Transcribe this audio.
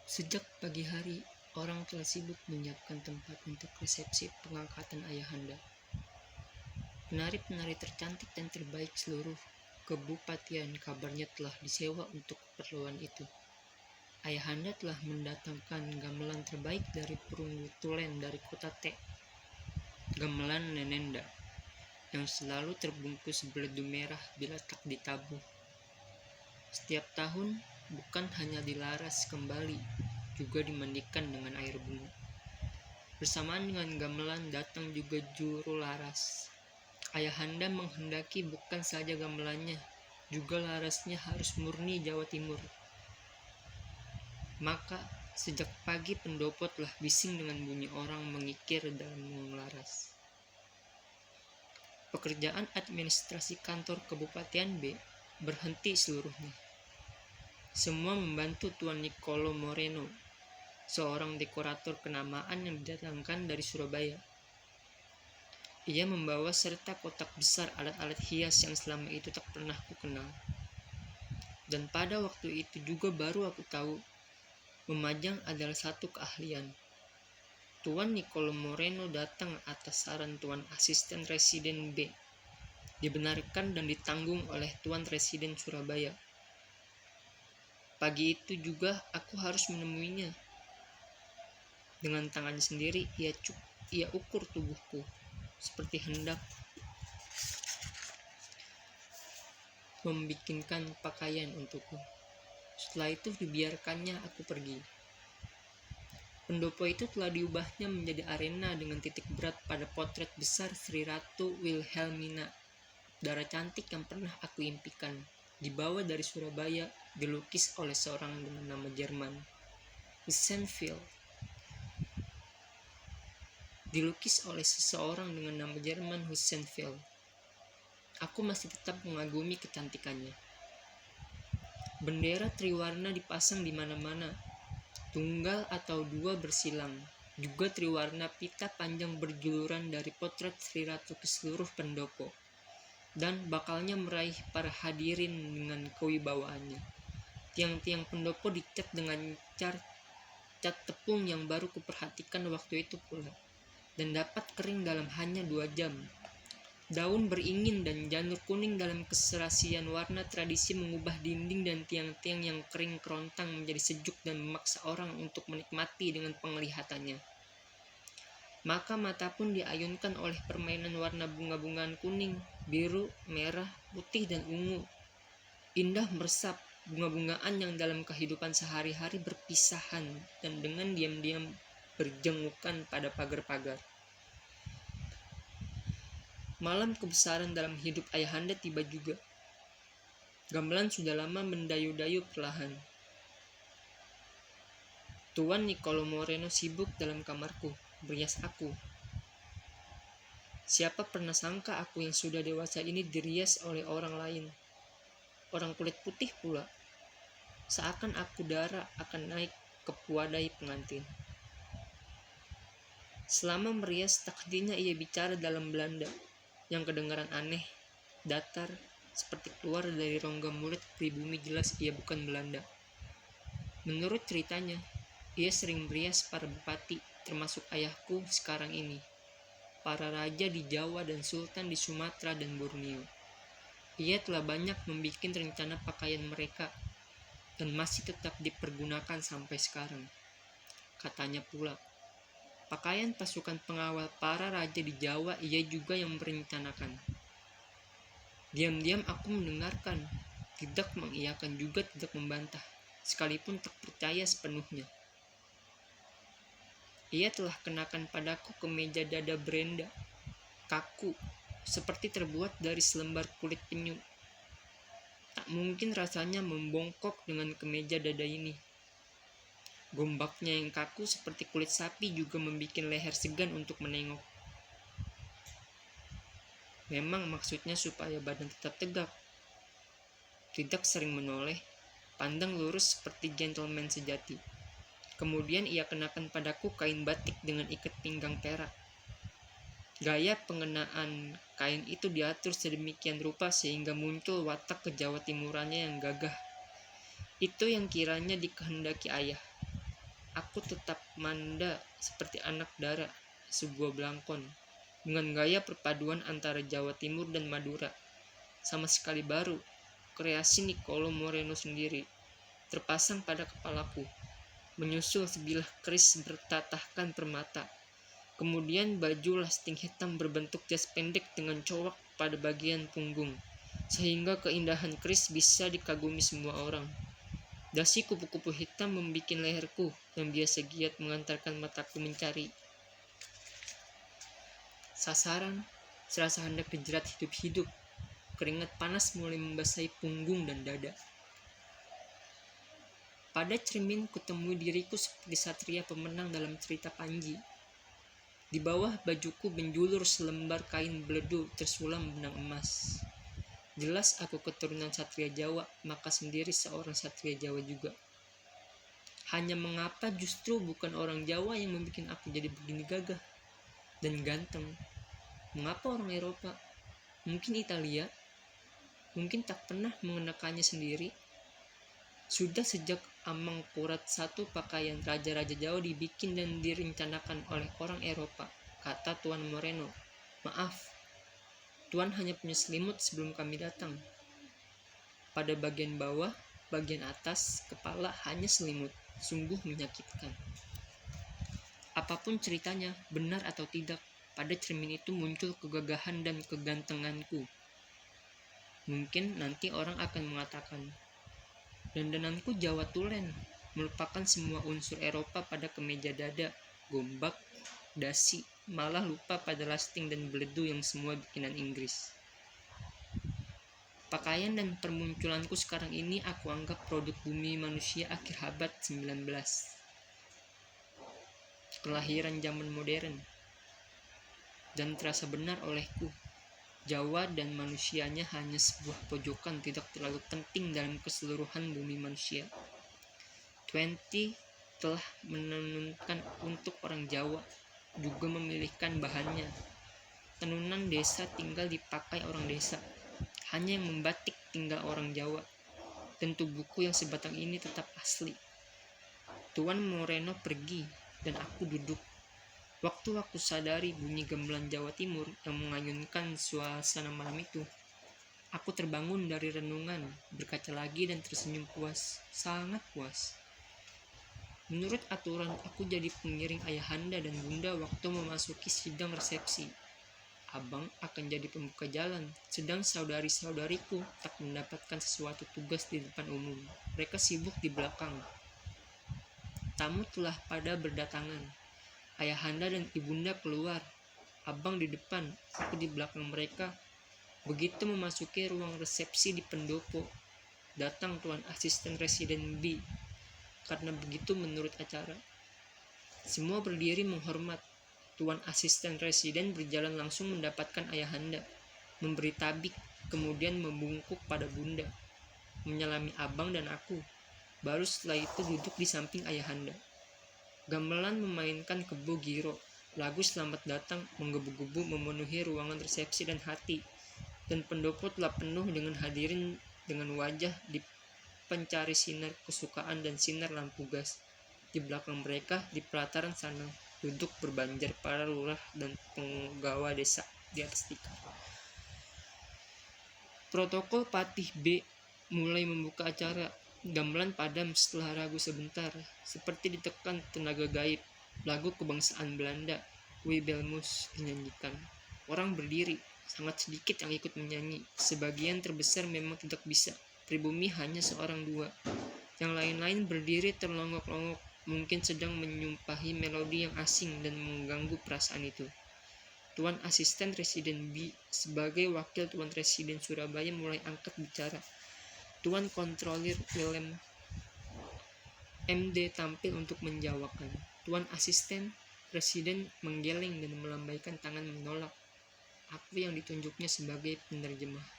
Sejak pagi hari, orang telah sibuk menyiapkan tempat untuk resepsi pengangkatan ayahanda. Penari-penari tercantik dan terbaik seluruh Kebupatian kabarnya telah disewa untuk keperluan itu. Ayahanda telah mendatangkan gamelan terbaik dari perunggu tulen dari kota T, gamelan Nenenda, yang selalu terbungkus beledu merah bila tak ditabuh. Setiap tahun, bukan hanya dilaras kembali, juga dimandikan dengan air bunga. Bersamaan dengan gamelan datang juga juru laras. Ayahanda menghendaki bukan saja gamelannya, juga larasnya harus murni Jawa Timur. Maka sejak pagi pendopo telah bising dengan bunyi orang mengikir dalam menglaras. Pekerjaan administrasi kantor Kebupatian B berhenti seluruhnya. Semua membantu Tuan Nicolo Moreno, seorang dekorator kenamaan yang didatangkan dari Surabaya. Ia membawa serta kotak besar alat-alat hias yang selama itu tak pernah kukenal. Dan pada waktu itu juga baru aku tahu, memajang adalah satu keahlian. Tuan Nicolo Moreno datang atas saran Tuan Asisten Residen B. Dibenarkan dan ditanggung oleh Tuan Residen Surabaya. Pagi itu juga aku harus menemuinya. Dengan tangannya sendiri ia ukur tubuhku seperti hendak membikinkan pakaian untukku. Setelah itu dibiarkannya aku pergi. Pendopo itu telah diubahnya menjadi arena dengan titik berat pada potret besar Sri Ratu Wilhelmina, dara cantik yang pernah aku impikan, dibawa dari Surabaya, dilukis oleh seorang dengan nama Jerman, Hussenfeld. Dilukis oleh seseorang dengan nama Jerman Hussenfeld. Aku masih tetap mengagumi kecantikannya. Bendera triwarna dipasang di mana-mana, tunggal atau dua bersilang. Juga triwarna pita panjang berjuluran dari potret Sri Ratu ke seluruh pendopo, dan bakalnya meraih para hadirin dengan kewibawaannya. Tiang-tiang pendopo dicat dengan cat tepung yang baru kuperhatikan waktu itu pula, dan dapat kering dalam hanya 2 jam. Daun beringin dan janur kuning dalam keserasian warna tradisi mengubah dinding dan tiang-tiang yang kering kerontang menjadi sejuk dan memaksa orang untuk menikmati dengan penglihatannya. Maka mata pun diayunkan oleh permainan warna bunga-bungaan kuning, biru, merah, putih, dan ungu. Indah meresap, bunga-bungaan yang dalam kehidupan sehari-hari berpisahan dan dengan diam-diam berjengukan pada pagar-pagar. Malam kebesaran dalam hidup ayahanda tiba juga. Gamelan sudah lama mendayu-dayu perlahan. Tuan Nicolo Moreno sibuk dalam kamarku, berias aku. Siapa pernah sangka aku yang sudah dewasa ini dirias oleh orang lain, orang kulit putih pula. Seakan aku dara akan naik ke puadai pengantin. Selama merias takdirnya ia bicara dalam Belanda, yang kedengaran aneh, datar, seperti keluar dari rongga mulut pribumi. Jelas ia bukan Belanda. Menurut ceritanya, ia sering merias para bupati, termasuk ayahku sekarang ini, para raja di Jawa dan sultan di Sumatera dan Borneo. Ia telah banyak membuat rencana pakaian mereka, dan masih tetap dipergunakan sampai sekarang. Katanya pula, pakaian pasukan pengawal para raja di Jawa ia juga yang merencanakan. Diam-diam aku mendengarkan, tidak mengiyakan juga tidak membantah, sekalipun tak percaya sepenuhnya. Ia telah kenakan padaku kemeja dada Brenda, kaku, seperti terbuat dari selembar kulit penyu. Tak mungkin rasanya membongkok dengan kemeja dada ini. Gombaknya yang kaku seperti kulit sapi juga membuat leher segan untuk menengok. Memang maksudnya supaya badan tetap tegak, tidak sering menoleh, pandang lurus seperti gentleman sejati. Kemudian ia kenakan padaku kain batik dengan ikat pinggang perak. Gaya pengenaan kain itu diatur sedemikian rupa sehingga muncul watak kejawa timurannya yang gagah. Itu yang kiranya dikehendaki ayah. Aku tetap manda seperti anak dara sebuah belangkon, dengan gaya perpaduan antara Jawa Timur dan Madura, sama sekali baru, kreasi Niccolo Moreno sendiri, terpasang pada kepalaku, menyusul sebilah keris bertatahkan permata. Kemudian baju lasting hitam berbentuk jas pendek dengan cowok pada bagian punggung, sehingga keindahan keris bisa dikagumi semua orang. Dasi kupu-kupu hitam membuat leherku yang biasa giat mengantarkan mataku mencari sasaran, serasa hendak dijerat hidup-hidup. Keringat panas mulai membasahi punggung dan dada. Pada cermin kutemui diriku seperti satria pemenang dalam cerita Panji. Di bawah bajuku menjulur selembar kain beledu tersulam benang emas. Jelas aku keturunan satria Jawa, maka sendiri seorang satria Jawa juga. Hanya mengapa justru bukan orang Jawa yang membuat aku jadi begini gagah dan ganteng? Mengapa orang Eropa? Mungkin Italia? Mungkin tak pernah mengenakannya sendiri? Sudah sejak Amang Kurat satu pakaian raja-raja Jawa dibikin dan direncanakan oleh orang Eropa, kata Tuan Moreno. Maaf, Tuan hanya punya selimut sebelum kami datang. Pada bagian bawah, bagian atas, kepala hanya selimut. Sungguh menyakitkan. Apapun ceritanya, benar atau tidak, pada cermin itu muncul kegagahan dan kegantenganku. Mungkin nanti orang akan mengatakan, dandananku Jawa Tulen, melupakan semua unsur Eropa pada kemeja dada, gombak, dasi, malah lupa pada lasting dan beledu yang semua bikinan Inggris. Pakaian dan permunculanku sekarang ini aku anggap produk bumi manusia akhir abad 19. Kelahiran zaman modern. Dan terasa benar olehku. Jawa dan manusianya hanya sebuah pojokan tidak terlalu penting dalam keseluruhan bumi manusia. 20 telah menenunkan untuk orang Jawa, juga memilihkan bahannya. Tenunan desa tinggal dipakai orang desa, hanya yang membatik tinggal orang Jawa. Tentu buku yang sebatang ini tetap asli. Tuan Moreno pergi dan aku duduk. Waktu aku sadari bunyi gamelan Jawa Timur yang mengayunkan suasana malam itu, aku terbangun dari renungan, berkaca lagi dan tersenyum puas, sangat puas. Menurut aturan, aku jadi pengiring ayahanda dan bunda waktu memasuki sidang resepsi. Abang akan jadi pembuka jalan, sedang saudari-saudariku tak mendapatkan sesuatu tugas di depan umum. Mereka sibuk di belakang. Tamu telah pada berdatangan. Ayahanda dan ibunda keluar. Abang di depan, aku di belakang mereka. Begitu memasuki ruang resepsi di pendopo, datang Tuan Asisten Residen B. Karena begitu menurut acara. Semua berdiri menghormat. Tuan Asisten Residen berjalan langsung mendapatkan ayahanda, memberi tabik, kemudian membungkuk pada bunda, menyalami abang dan aku. Baru setelah itu duduk di samping ayahanda. Gamelan memainkan Kebo Giro. Lagu Selamat Datang menggebu-gebu memenuhi ruangan resepsi dan hati. Dan pendopo telah penuh dengan hadirin dengan wajah di pencari sinar kesukaan dan sinar lampu gas. Di belakang mereka, di pelataran sana, duduk berbanjar para lurah dan penggawa desa di atas tikar. Protokol Patih B mulai membuka acara. Gamelan padam setelah ragu sebentar, seperti ditekan tenaga gaib. Lagu kebangsaan Belanda, Wibelmus, dinyanyikan. Orang berdiri, sangat sedikit yang ikut menyanyi. Sebagian terbesar memang tidak bisa. Pribumi hanya seorang dua. Yang lain-lain berdiri terlongok-longok, mungkin sedang menyumpahi melodi yang asing dan mengganggu perasaan itu. Tuan Asisten Residen B sebagai wakil Tuan Residen Surabaya mulai angkat bicara. Tuan Kontrolir Willem MD tampil untuk menjawabkan. Tuan Asisten Residen menggeleng dan melambaikan tangan menolak. Aku yang ditunjuknya sebagai penerjemah.